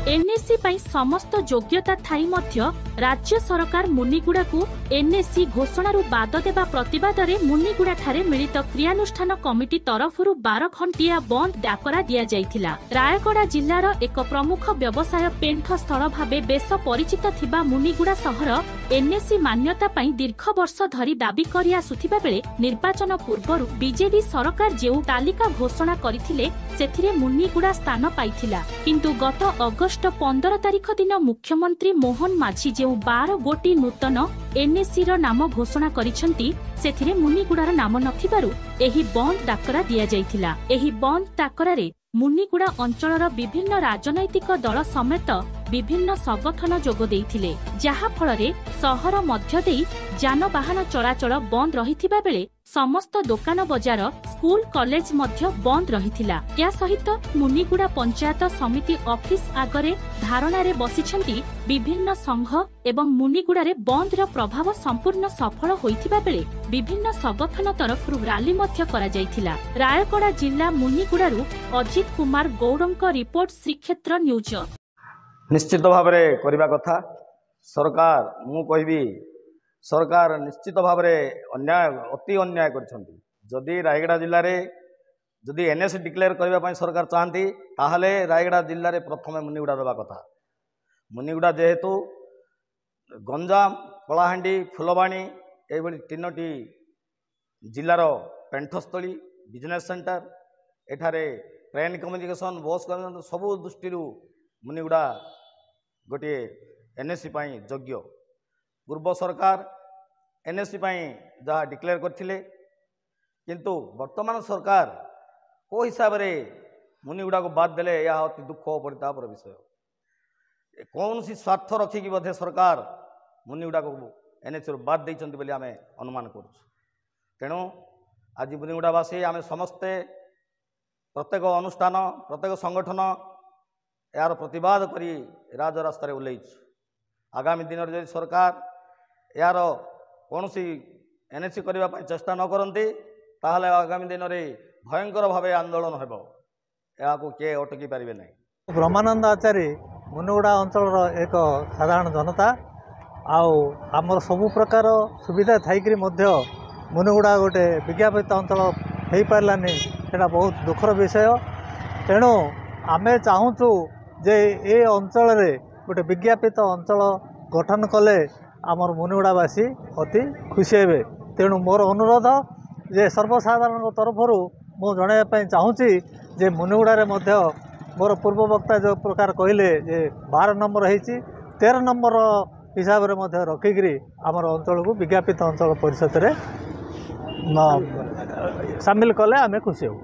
NSC पई समस्त योग्यता थाई मध्य राज्य सरकार मुनिगुड़ा को एनएससी घोषणारू बाद देवा प्रतिवाद रे मुनिगुड़ा ठारे मिलित क्रियानुष्ठान कमिटी तरफुरु 12 घंटिया बंद डाकरा दिया जाइथिला। रायगड़ा जिल्लार एक प्रमुख व्यवसाय पेंठ स्थल भावे बेस परिचित थिबा मुनिगुड़ा सहर एनएससी मान्यता पई दीर्घ वर्ष धरी दाबी करि आसुथिबा बेले निर्वाचन पूर्वरु बीजेडी सरकार जेउ तालिका घोषणा करिथिले सेथिरे मुनिगुड़ा स्थान पाइथिला। किंतु गत अगस्ट 15 तारिख दिन मुख्यमंत्री मोहन माझी जेउ 12 गोटी नूतन एनएससी रो नाम घोषणा करिसंती सेथिरे मुनिगुड़ार नाम नथिबारु एही बंद डाकरा दिया जाइथिला। एही बंद डाकरा रे मुनिगुड़ा अंचलर विभिन्न राजनैतिक दल समेत विभिन्न संगठन जोग देइथिले, जहा फलरे सहर मध्य देई जानवाहन चलाचल बंद रहिथिबा बेले समस्त दुकान बजार स्कूल कॉलेज मध्य बंद रहिथिला। या सहित मुनिगुड़ा पंचायत समिति ऑफिस आगरे धारणा रे बसिछंती विभिन्न संघ एवं मुनिगुड़ा रे बंद रो प्रभाव संपूर्ण सफल होइथिबा बेले विभिन्न संगठन तरफरु रैली मध्य करा जाइथिला। रायगड़ा जिल्ला मुनिगुड़ारू अजित कुमार गौड़ंक रिपोर्ट श्रीक्षेत्र न्यूज। निश्चित भाव में करने कथा सरकार मु कहबी सरकार निश्चित भाव में अन्याय अति अन्याय करी रायगड़ा जिले में जदि एनएससी डिक्लेयर करने सरकार चाहती ताहले रायगड़ा जिले में प्रथम मुनिगुड़ा देवा कथा। मुनिगुड़ा जेहेतु गंजाम कलाहांडी फुलवाणी ये तीनोटी जिलार पेंठस्थली बिजनेस सेंटर एठारे ट्रेन कम्युनिकेशन बस कम्युनिकेशन सबू दृष्टि मुनिगुड़ा गोटे एनएससी योग्य। पूर्व सरकार एनएससी जहाँ डिक्लेयर करथिले किंतु वर्तमान सरकार को हिसाब रे मुनिगुड़ा को बाद देले यह अति दुख परितापर विषय। कौन सी स्वार्थ रखिकी बोधे सरकार मुनिगुड़ा को एनएससी बाद देइचंती बोली आमे अनुमान करूँ। तेणु आज मुनिगुड़ावासी आमे समस्ते प्रत्येक अनुष्ठान प्रत्येक संगठन यार प्रतिवाद करी राजरास्तार ओह्लैछु। आगामी दिन में सरकार यार कौन सी एनएससी करने चेष्टा न करती ताहले आगामी दिन में भयंकर भाव आंदोलन हेबो। या किए अटकी पारे ना। ब्रह्मानंद आचार्य मुनिगुड़ा अंचल एक साधारण जनता आमर सबु प्रकार सुविधा थाइकरी मुनिगुड़ा गोटे विज्ञापित अंचल हो पारानी सेटा बहुत दुखर विषय। तेणु आमे चाहूँ जे ए अंचल रे गोटे विज्ञापित अंचल गठन कले आमर मुनिगुड़ावासी अति खुशी हेबे। तेणु मोर अनुरोध जे सर्वसाधारण तरफर मु जणाइबा चाहूँगी जे मुनिगुड़ा रे मध्य मोर पूर्व वक्ता जो प्रकार कहले जे 12 नंबर होती 13 नंबर हिसाब रे मध्य रखिकी आमर अंचल को विज्ञापित अंचल परिषद रे सामिल कले आमे खुशी हो।